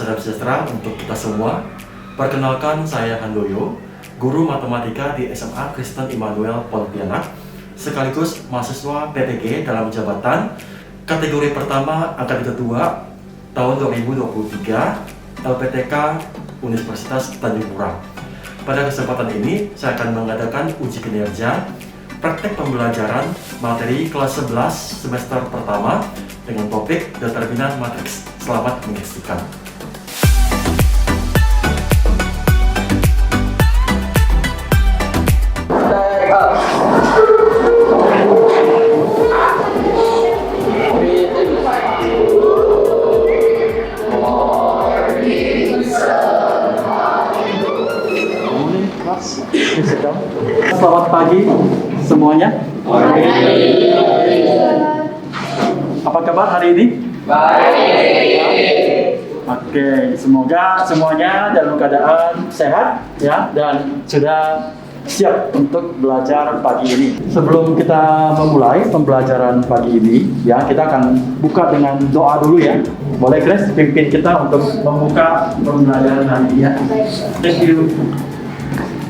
salam sejahtera untuk kita semua. Perkenalkan, saya Handoyo, guru matematika di SMA Kristen Immanuel Pontianak, sekaligus mahasiswa PPG dalam jabatan kategori pertama angkatan kedua tahun 2023 LPTK Universitas Tanjung Pura. Pada kesempatan ini, saya akan mengadakan uji kinerja praktek pembelajaran materi kelas 11 semester pertama dengan topik determinan matriks. Selamat menyaksikan. Selamat pagi semuanya. Apa kabar hari ini? Baik. Oke, semoga semuanya dalam keadaan sehat ya dan sudah siap untuk belajar pagi ini. Sebelum kita memulai pembelajaran pagi ini ya, kita akan buka dengan doa dulu ya. Boleh Grace pimpin kita untuk membuka pembelajaran hari ini ya. Thank you.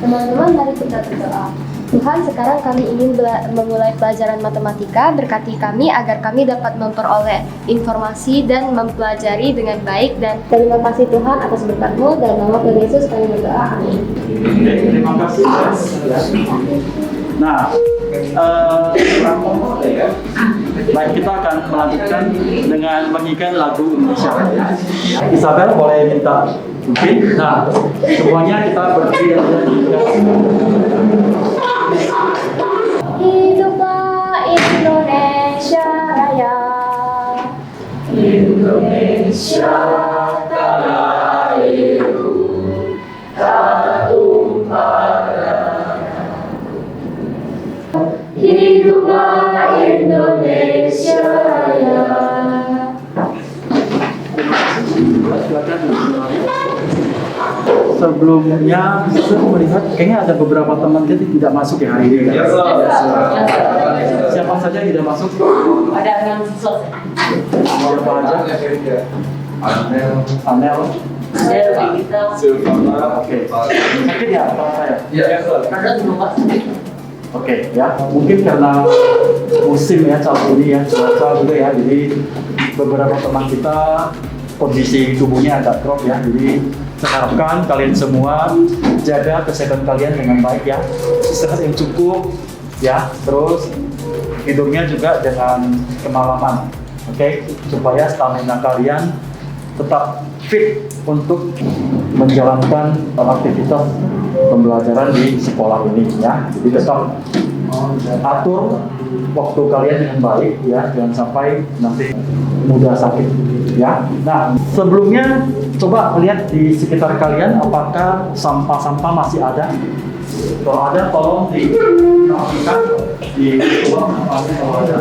Teman-teman, mari kita berdoa. Tuhan, sekarang kami ingin memulai pelajaran matematika. Berkati kami agar kami dapat memperoleh informasi dan mempelajari dengan baik. Dan terima kasih Tuhan atas berkat-Mu, dan nama Tuhan Yesus kami berdoa. Amin. Terima kasih. Nah, baik, kita akan melanjutkan dengan menyanyikan lagu Indonesia. Isabel boleh minta mungkin. Nah, semuanya kita berdiri dan Hiduplah Indonesia Raya. Indonesia tanah airku, tak tumpah darah. Hiduplah Indonesia Raya. sebelumnya saya melihat kayaknya ada beberapa teman kita tidak masuk ya hari ini. Kan? Siapa saja tidak masuk? Ada yang selesai. Siapa aja? Anel. Oke. Sakit ya kepala saya? Oke ya, mungkin karena musim ya saat ini ya, cuaca juga ya, jadi beberapa teman kita kondisi tubuhnya agak drop ya, jadi saya harapkan kalian semua jaga kesehatan kalian dengan baik ya, istirahat yang cukup ya, terus tidurnya juga jangan kemalaman, oke, supaya stamina kalian tetap fit untuk menjalankan aktivitas pembelajaran di sekolah ini ya. Jadi tetap atur waktu kalian dengan baik ya, jangan sampai nanti mudah sakit ya. Nah, sebelumnya coba lihat di sekitar kalian apakah sampah-sampah masih ada. Kalau ada tolong dirapikan di ruang sampahnya kalau ada.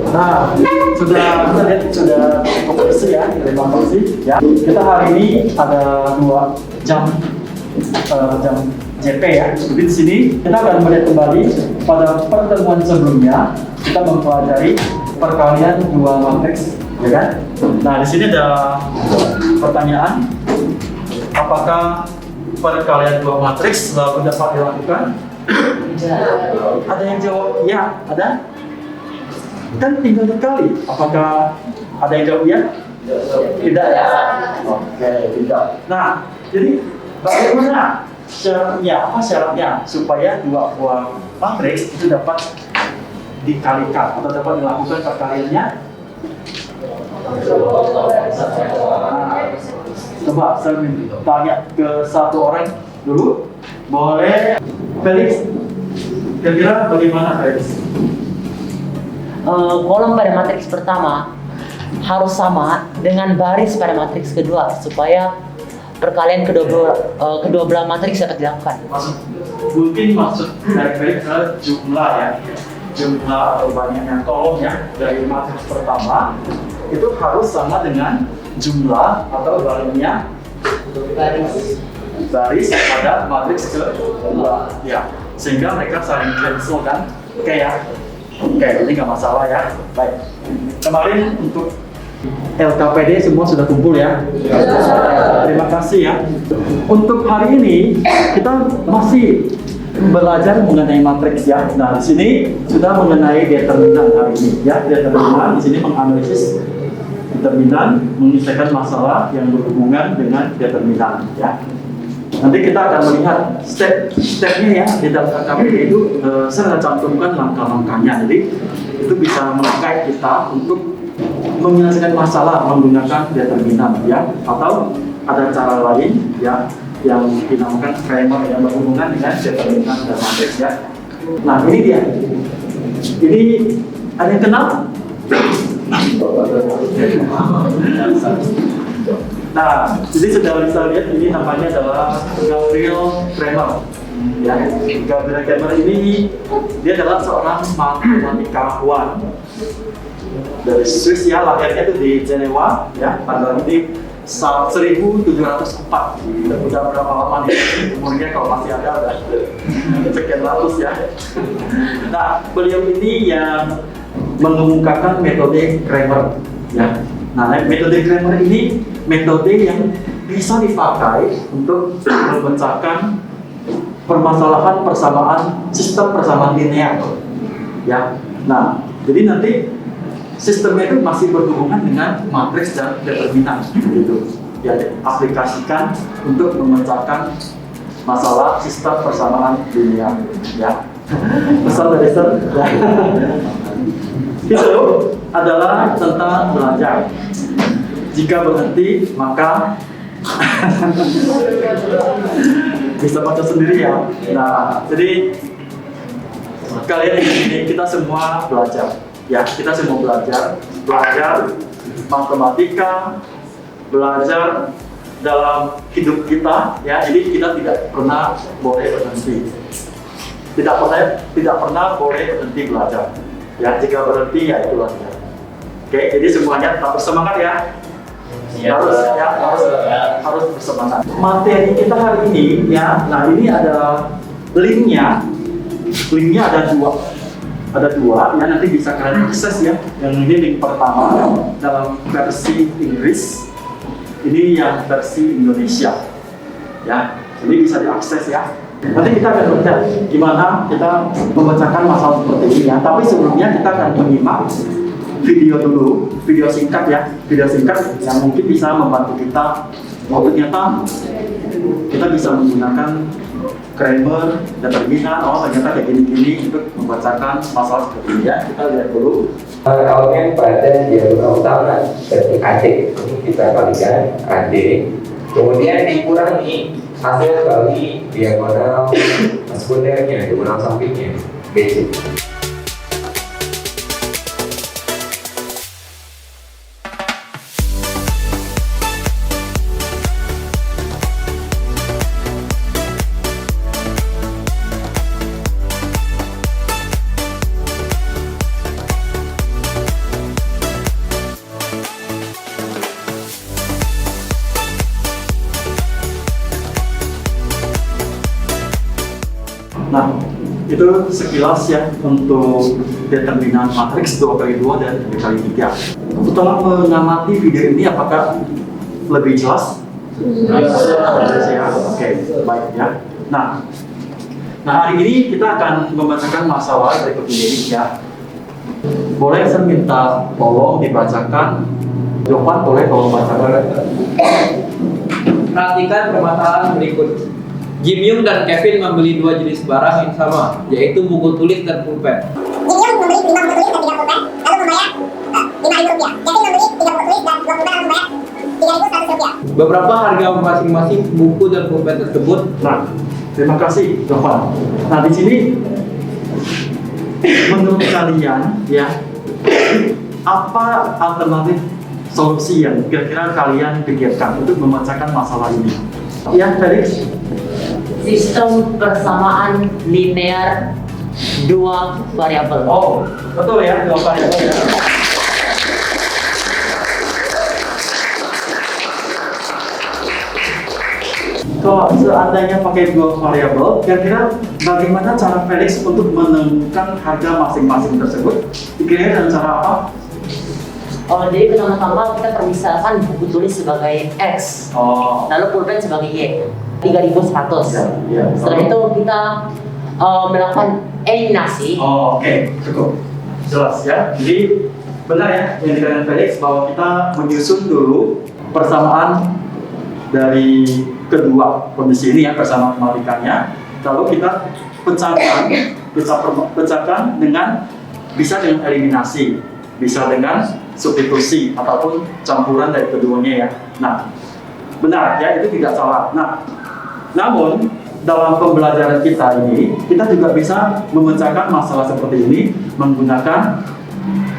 Nah, sudah cukup bersih ya, terima kasih ya. Kita hari ini ada 2 jam JP ya. Jadi di sini kita akan melihat kembali pada pertemuan sebelumnya kita mempelajari perkalian 2 matriks, ya kan? Nah, di sini ada pertanyaan, apakah perkalian 2 matriks selalu dapat dilakukan? Ada yang jawab ya, ada? Kan tinggal dikali. Apakah ada yang jawab ya? Tidak ya? Oke, tidak. Nah, jadi bagaimana syaratnya? Apa syaratnya supaya 2 buah matriks itu dapat dikalikan atau dapat dilakukan perkaliannya? Nah, coba saya tanya ke satu orang dulu. Boleh, Felix? Kira-kira bagaimana, Felix? Kolom pada matriks pertama harus sama dengan baris pada matriks kedua supaya perkalian kedua belah matriks dapat dilakukan. Mungkin maksud dari ke jumlah ya, jumlah atau banyaknya kolomnya dari matriks pertama itu harus sama dengan jumlah atau banyaknya baris pada matriks kedua, ya, sehingga mereka saling cancel kan, oke ya, oke, ini nggak masalah ya. Baik, kemarin untuk LKPD semua sudah kumpul ya. Terima kasih ya. Untuk hari ini kita masih belajar mengenai matriks ya. Nah, di sini sudah mengenai determinan hari ini ya. Determinan di sini menganalisis determinan, menyelesaikan masalah yang berhubungan dengan determinan ya. Nanti kita akan melihat step-stepnya ya di dalam KKPD itu. Saya cantumkan langkah-langkahnya, jadi itu bisa mengguide kita untuk menyelesaikan masalah menggunakan determinan ya, atau ada cara lain ya yang dinamakan framework yang berhubungan dengan determinan dan matriks ya. Nah, ini dia. Ini ada yang kenal? Nah, jadi sudah bisa lihat ini namanya adalah Gabriel Kremer. Ya, Gabriel Kremer ini dia adalah seorang matematikawan dari Swiss ya, lahirnya itu di Jenewa ya, pada ini 1704. Udah berapa lama nih umurnya, kalau masih ada udah sekian ratus ya. Nah, beliau ini yang mengemukakan metode Kremer ya. Nah, metode Kremer ini metode yang bisa dipakai untuk memecahkan permasalahan persamaan sistem persamaan linear ya. Nah, jadi nanti sistemnya itu masih berhubungan dengan matriks dan determinan gitu ya, aplikasikan untuk memecahkan masalah sistem persamaan linear ya. Pesan dari Sir itu adalah tentang belajar. Jika berhenti maka bisa baca sendiri ya. Nah, jadi kalian ini kita semua belajar. Ya, kita semua belajar matematika, belajar dalam hidup kita ya. Jadi kita tidak pernah boleh berhenti. Tidak pernah boleh berhenti belajar. Ya, jika berhenti ya itu belajar. Oke, jadi semuanya tetap bersemangat ya. Harus bersemangat. Materi kita hari ini ya. Nah, ini ada linknya. Linknya ada dua ya, nanti bisa kalian akses ya. Yang ini link pertama dalam versi Inggris, ini yang versi Indonesia ya, jadi bisa diakses ya. Nanti kita akan belajar gimana kita memecahkan masalah seperti ini ya. Tapi sebelumnya kita akan menyimak video dulu, video singkat ya, video singkat yang mungkin bisa membantu kita. Oh, ternyata kita bisa menggunakan Kremer, determinan, oh ternyata kayak gini-gini untuk membacakan masalah seperti ini ya. Kita lihat dulu. Awalnya pada diagonal utama berarti AD, ini kita kalikan AD, kemudian dikurangi hasil kali diagonal sekundernya, diagonal sampingnya, BC. Nah, itu sekilas ya untuk determinan matriks 2x2 dan 3x3. Setelah mengamati video ini, apakah lebih jelas? Jelas ya. Oke, baik ya. Nah, hari ini kita akan membacakan masalah berikut ini ya. Boleh saya minta tolong dibacakan? Jovan, boleh tolong bacakan? Perhatikan permasalahan berikut. Jim Yung dan Kevin membeli dua jenis barang yang sama, yaitu buku tulis dan pulpen. Jim Yung membeli 5 buku tulis dan 3 pulpen, lalu membayar Rp5.000. Kevin membeli 3 buku tulis dan 2 pulpen, lalu membayar Rp3.100. Beberapa harga masing-masing buku dan pulpen tersebut. Nah, terima kasih, Jovan. Nah, di sini menurut kalian ya, apa alternatif solusi yang kira-kira kalian pikirkan untuk memecahkan masalah ini? Ya, Felix. Sistem persamaan linear dua variabel. Oh, betul ya, dua variabel ya. kalau seandainya pakai dua variabel, kira-kira bagaimana cara Felix untuk menentukan harga masing-masing tersebut? Dikira dengan cara apa? Jadi pertama-tama kita permisalkan buku tulis sebagai X, lalu pulpen sebagai Y, 3.100. Ya. Setelah itu kita melakukan eliminasi. Oke, cukup jelas ya. Jadi benar ya yang dikatakan Felix bahwa kita menyusun dulu persamaan dari kedua kondisi ini ya, persamaan matematikanya, lalu kita pecahkan dengan bisa dengan eliminasi, bisa dengan substitusi ataupun campuran dari keduanya ya. Nah, benar ya, itu tidak salah. Nah, namun dalam pembelajaran kita ini, kita juga bisa memecahkan masalah seperti ini menggunakan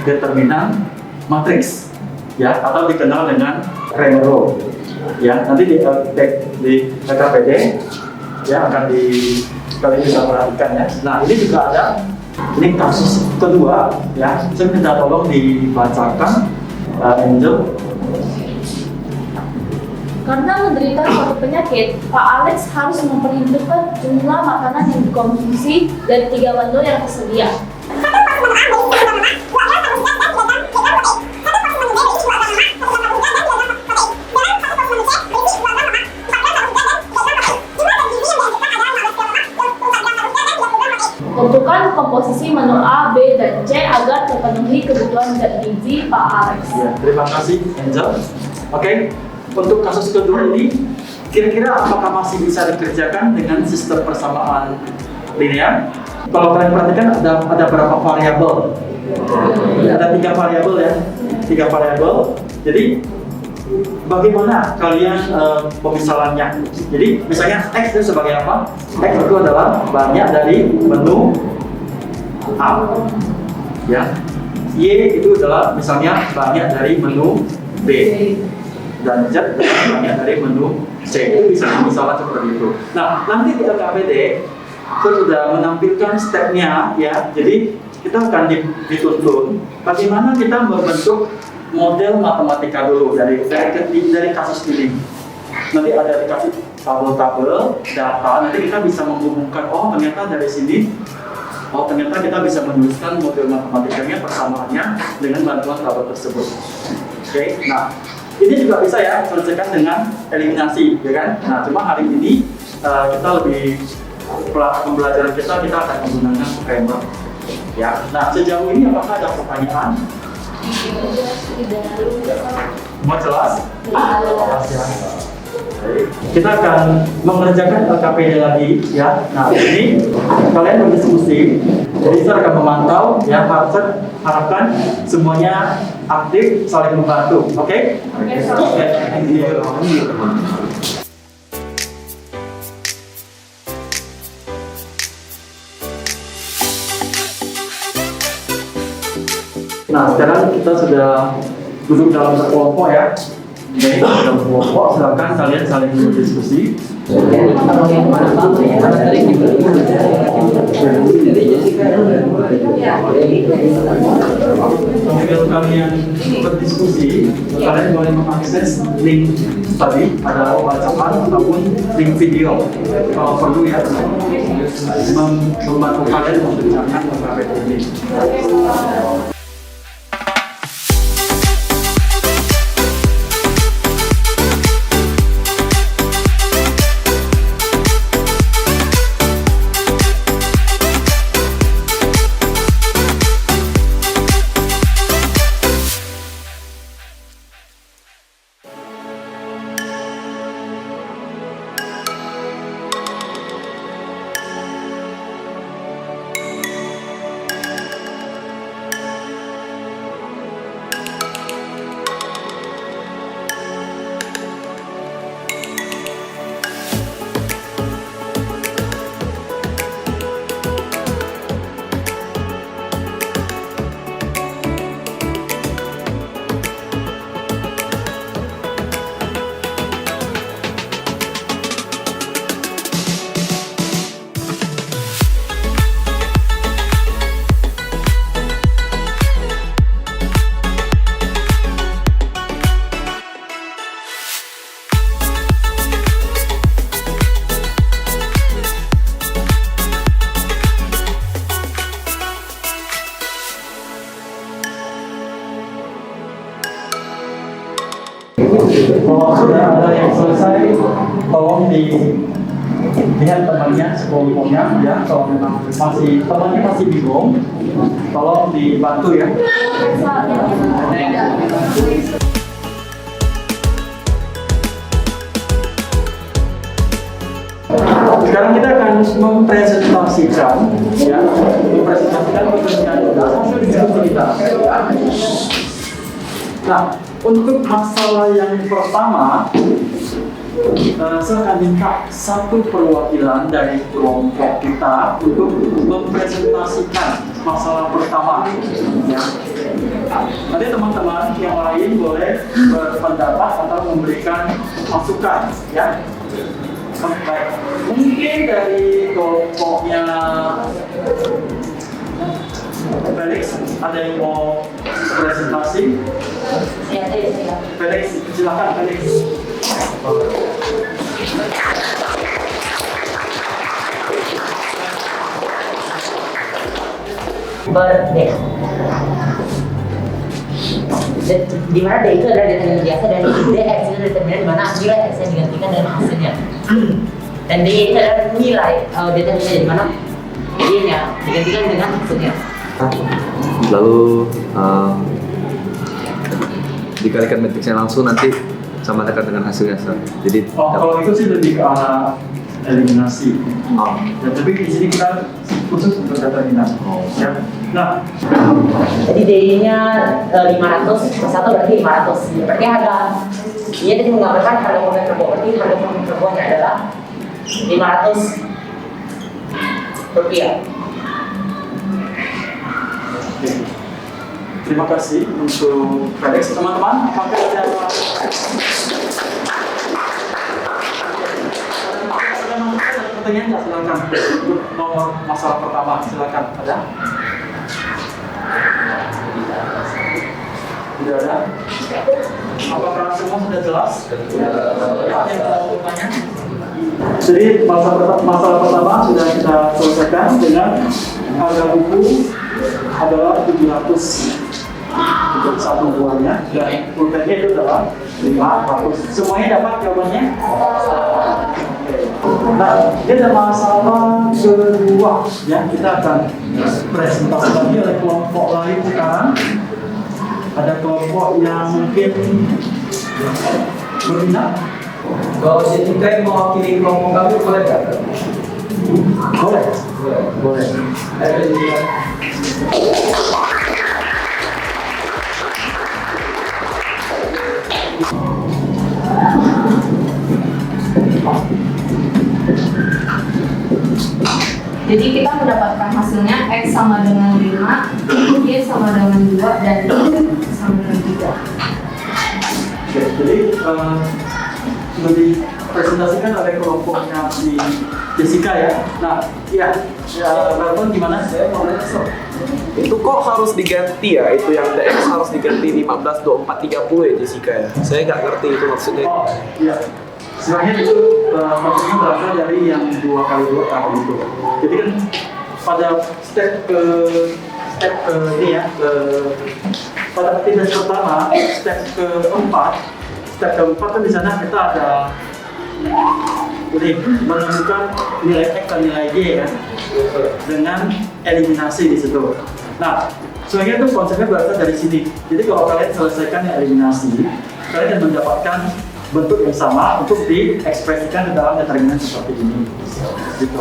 determinan matriks ya, atau dikenal dengan Cramer rule ya. Nanti di LKPD ya akan kalian bisa perhatikan ya. Nah, ini juga ada, ini kasus kedua ya. Saya minta tolong dibacakan Angel. Karena menderita suatu penyakit, Pak Alex harus memperhitungkan jumlah makanan yang dikonsumsi dari 3 menu yang tersedia. Tentukan komposisi menu A, B, dan C agar terpenuhi kebutuhan zat gizi Pak Alex. Ya, terima kasih Angel. Oke. Untuk kasus kedua ini, kira-kira apakah masih bisa dikerjakan dengan sistem persamaan linear? Kalau kalian perhatikan ada berapa variabel? Ada 3 variabel ya, 3 variabel. Jadi bagaimana kalian pemisalannya? Jadi misalnya X itu sebagai apa? X itu adalah banyak dari menu A, ya. Y itu adalah misalnya banyak dari menu B. Dan Z banyak dari menu C. Itu bisa misalnya seperti itu. Nah, nanti di LKPD sudah menampilkan stepnya ya. Jadi kita akan dituntun bagaimana kita membentuk model matematika dulu dari kasus ini. Nanti ada dikasih tabel-tabel data. Nanti kita bisa menghubungkan, oh ternyata dari sini, oh ternyata kita bisa menuliskan model matematikanya persamaannya dengan bantuan tabel tersebut. Oke, nah. Ini juga bisa ya selesaikan dengan eliminasi, ya kan? Nah, cuma hari ini kita lebih pembelajaran kita akan menggunakan Cramer, ya. Nah, sejauh ini apakah ada pertanyaan? Semua jelas? Jelas ya. Kita akan mengerjakan LKPD lagi, ya. Nah, ini kalian berdiskusi. Jadi saya akan memantau, ya. Harapkan semuanya aktif, saling membantu. Oke? Oke. Nah, sekarang kita sudah duduk dalam kelompok ya. Jadi dalam kelompok, silakan kalian saling berdiskusi. Sambil kalian berdiskusi, kalian boleh mengakses link tadi, ada WhatsApp ataupun link video. Kalau perlu ya, membantu kalian membicarakan LKPD ini. tolong dilihat temannya sekelompoknya ya. Kalau memang temannya masih bingung, tolong dibantu ya. Sekarang kita akan mempresentasikan hasil diskusi kita. Nah, untuk masalah yang pertama, saya akan minta satu perwakilan dari kelompok kita untuk mempresentasikan masalah pertama. Ya. Nanti teman-teman yang lain boleh berpendapat atau memberikan masukan. Ya. Baik. Mungkin dari kelompoknya Felix, ada yang mau presentasi? Ya, saya. Felix, silakan Felix. Di mana D itu adalah determinan biasa dan DX itu determinan di mana nilai X yang digantikan dengan hasilnya. Dan D itu adalah nilai determinan di mana Y-nya digantikan dengan hasilnya. Lalu dikalikan matriksnya langsung nanti sama tekan dengan hasilnya. Jadi kalau itu sih lebih ke arah eliminasi. Ya, tapi di sini kita khusus untuk determinan. Ya. Nah, jadi D-nya 500, satu berarti 500. Berarti harga Y tadi menggambarkan harga momen per buah. Berarti harga momen per buahnya adalah 500 rupiah. Terima kasih untuk Felix. Teman-teman, apakah ada pertanyaan nggak? Silakan. Untuk nomor masalah pertama, silakan. Ada? Tidak ada. Apakah semua sudah jelas? Ada yang mau bertanya? Jadi masalah pertama sudah kita selesaikan dengan harga buku adalah 700 untuk satu buahnya dan pulpennya itu adalah 500. Semuanya dapat jawabannya? Nah, ini ada masalah kedua ya, kita akan presentasi lagi oleh kelompok lain sekarang. Ada kelompok yang mungkin berminat. Kalau Jessica yang mewakili kelompok kami boleh nggak? Boleh. Boleh. Ayo Jessica. Jadi kita mendapatkan hasilnya X sama dengan 5, Y sama dengan 2, dan Y sama dengan 3. Oke, jadi sudah dipresentasikan oleh kelompoknya si Jessica ya. Nah, Barton gimana? Itu kok harus diganti ya? Itu yang DX harus diganti 15, 24, 30 ya Jessica ya? Saya nggak ngerti itu maksudnya. Oh, iya. Sebenarnya itu maksudnya berasal dari yang 2x2 tadi itu. Jadi kan pada step ini ya, pada aktivitas pertama, step keempat kan di sana kita ada menentukan nilai X dan nilai Y ya, dengan eliminasi di situ. Nah, sebenarnya itu konsepnya berasal dari sini. Jadi kalau kalian selesaikan yang eliminasi, kalian akan mendapatkan bentuk yang sama untuk diekspresikan ke dalam determinan seperti ini. Gitu.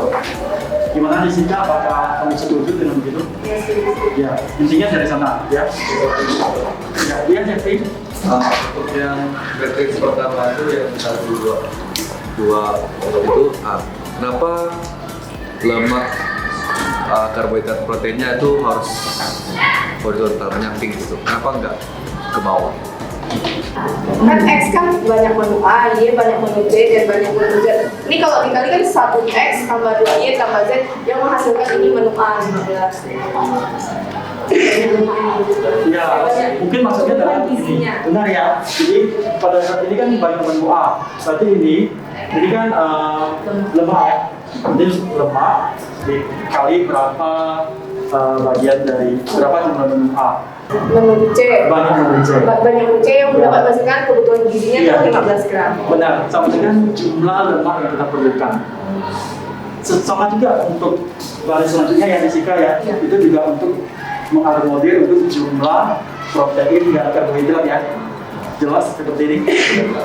Gimana di sini? Apakah kamu setuju dengan begitu? Ya, intinya dari sana, ya. Ya, iya, Jeffrey. Untuk yang matriks pertama itu yang 1, 2 itu kenapa lemak, karbohidrat, proteinnya itu harus horizontal, menyamping gitu? Kenapa enggak ke bawah? Kan X kan banyak menu A, Y banyak menu B, dan banyak menu Z. Ini kalau dikalikan 1X tambah 2Y tambah Z yang menghasilkan ini menu A 15. Ya, mungkin maksudnya adalah ini. Benar ya. Jadi pada saat ini kan banyak menu A. Berarti ini kan lemak ya. Jadi lemak dikali berapa bagian dari berapa jumlah menu A. Menu C. Banyak menu C. Banyak menu C yang mendapat masukan kebutuhan gizinya Iya. itu 15 gram. Benar, sama dengan jumlah lemak yang kita perlukan. Sama juga untuk baris selanjutnya yang Jessica ya, itu juga untuk mengakomodir untuk jumlah protein dan karbohidrat ya. Jelas seperti ini. Terima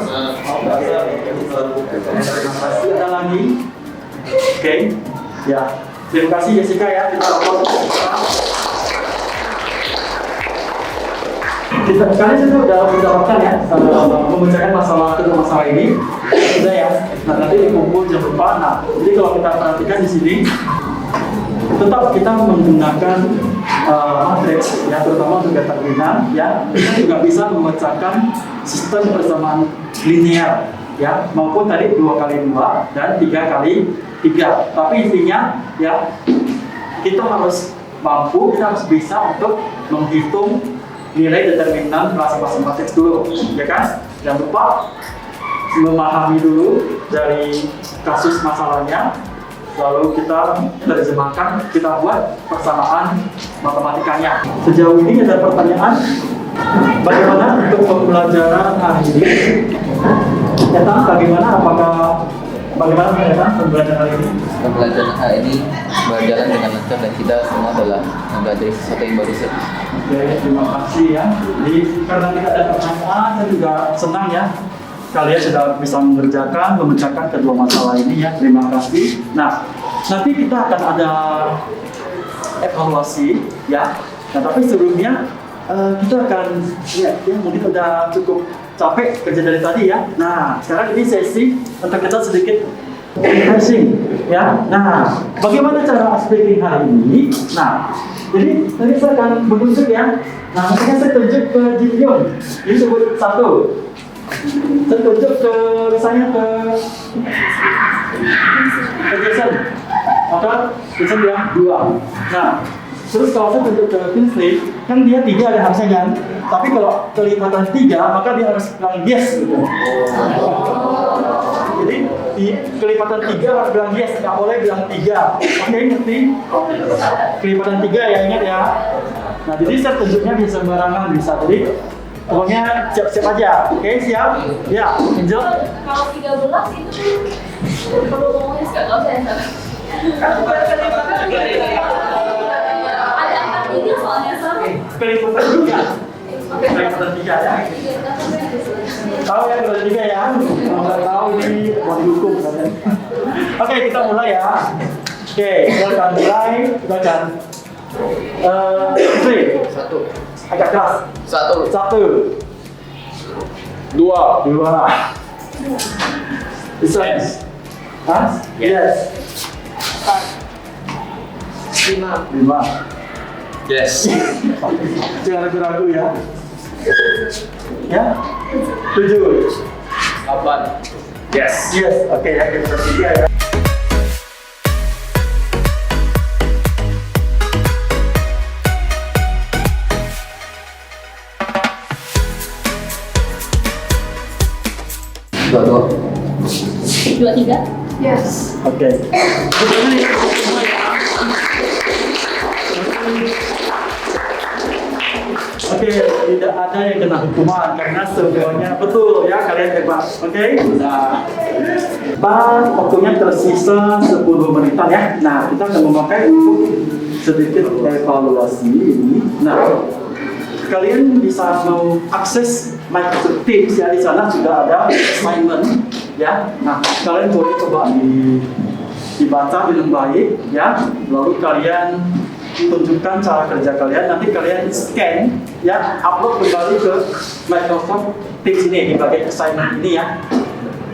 kasih. Ada lagi? Oke. Ya. Terima kasih Jessica ya. Kita lapor. Kalian sudah mendapatkan ya memecahkan kedua masalah ini sudah ya. Nah nanti dikumpul jam berapa. Nah jadi kalau kita perhatikan di sini tetap kita menggunakan matriks ya, terutama untuk determinan ya. Kita juga bisa memecahkan sistem persamaan linear ya, maupun tadi 2 kali 2 dan 3 kali 3. Tapi intinya ya kita harus mampu, kita harus bisa untuk menghitung nilai determinan klasifikasi matriks dulu, ya kan? Jangan lupa memahami dulu dari kasus masalahnya, lalu kita terjemahkan, kita buat persamaan matematikanya. Sejauh ini ada pertanyaan? Bagaimana untuk pembelajaran hari ini? Tentang bagaimana? Bagaimana pembelajaran hari ini? Pembelajaran hari ini berjalan dengan lancar dan kita semua adalah mempelajari sesuatu yang baru sih. Oke, terima kasih ya. Jadi karena kita ada pertanyaan, saya juga senang ya. Kalian sudah bisa mengerjakan, memecahkan kedua masalah ini ya. Terima kasih. Nah, nanti kita akan ada evaluasi ya. Nah, tapi sebelumnya kita akan ya mungkin udah cukup capek kerja dari tadi ya. Nah, sekarang ini sesi untuk kita sedikit refreshing ya. Nah, bagaimana cara speaking hari ini? Nah, jadi tadi saya akan menunjuk ya. Nah, makanya saya tunjuk ke Jin Yun. Ini sebut 1. Saya tunjuk ke misalnya ke Jason. Maka Jason bilang 2. Nah, terus kalau saya tunjuk ke Kinsley, kan dia 3 ada harusnya kan. Tapi kalau kelipatan 3, maka dia harus bilang yes gitu. Jadi di kelipatan 3 harus bilang yes, nggak boleh bilang 3. Oke, ngerti? Kelipatan 3 ya, ingat ya. Nah, jadi saya tunjuknya bisa sembarangan bisa. Jadi pokoknya siap-siap aja. Oke, siap? Ya, Angel. Kalau 13 itu perlu ngomongnya nggak tahu saya. Ada 43 soalnya sorry. Kelipatan 3. Kelipatan 3 ya. Tahu ya kalau 3 ya? Kalau nggak tahu ini mau dihukum katanya. Oke, kita mulai ya. Oke, kita akan mulai. Kita akan 3. 1. Agak keras. 1. 2. Bisa? Hah? Yes. 5. Yes. Jangan ragu-ragu ya. Ya? 7. 8. Yes. Oke ya, kita 3 ya. Dua. 23. Yes. Oke. Oke, tidak ada yang kena hukuman karena semuanya betul ya, kalian hebat. Oke? Nah, waktunya tersisa 10 menitan ya. Nah, kita akan memakai untuk sedikit evaluasi ini. Nah, kalian bisa mengakses Microsoft Teams ya, di sana sudah ada assignment ya. Nah, kalian boleh coba dibaca dengan baik ya. Lalu kalian tunjukkan cara kerja kalian, nanti kalian scan ya, upload kembali ke Microsoft Teams ini di bagian assignment ini ya.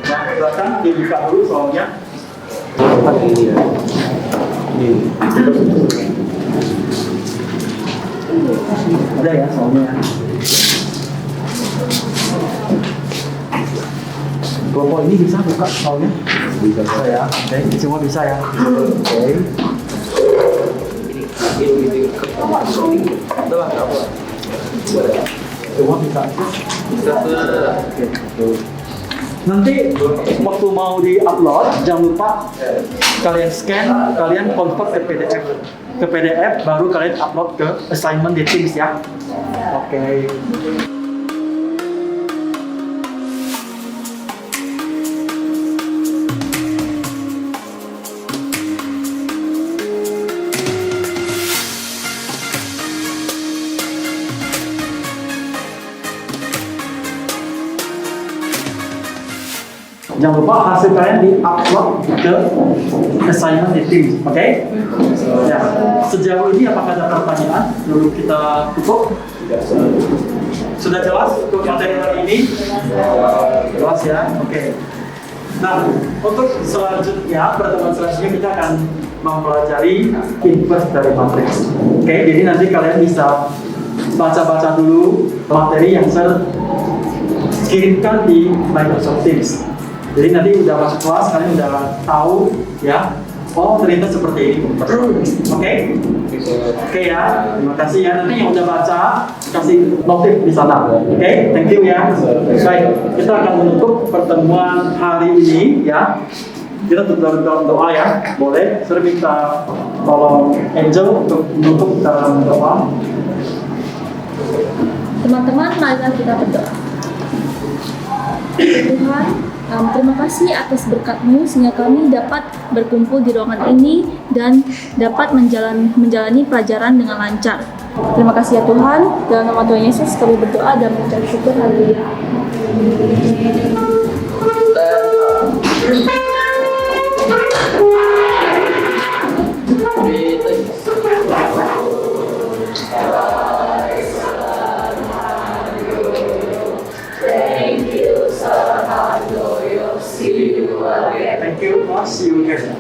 Nah, silakan dibuka dulu soalnya. Ada ya soalnya. Kelompok ini bisa buka soalnya? Bisa ya. Oke, semua bisa ya. Oke. Semua bisa. Oke. Nanti waktu mau di-upload, jangan lupa kalian scan, kalian convert ke PDF. Ke PDF, baru kalian upload ke assignment di Teams ya. Oke. Jangan lupa hasil kalian di-upload ke assignment di Teams, oke? Ya, sejauh ini apakah ada pertanyaan? Dulu kita tutup. Sudah jelas untuk materi hari ini? Jelas ya, oke. Nah, untuk selanjutnya, pertemuan selanjutnya kita akan mempelajari inverse dari matriks. Oke, jadi nanti kalian bisa baca-baca dulu materi yang saya kirimkan di Microsoft Teams. Jadi nanti udah masuk kelas, kalian udah tahu ya, oh ternyata seperti ini. Oke? Oke ya, terima kasih ya. Nanti yang udah baca, kasih notif di sana. Oke, thank you ya. Baik, kita akan menutup pertemuan hari ini ya. Kita tutup dalam doa ya, boleh. Saya minta tolong Angel untuk menutup dalam doa. Teman-teman, marilah kita berdoa. Tuhan, terima kasih atas berkat-Mu sehingga kami dapat berkumpul di ruangan ini dan dapat menjalani pelajaran dengan lancar. Terima kasih ya Tuhan, dalam nama Tuhan Yesus kami berdoa dan mengucap syukur. Haleluya. Thank you, see you guys.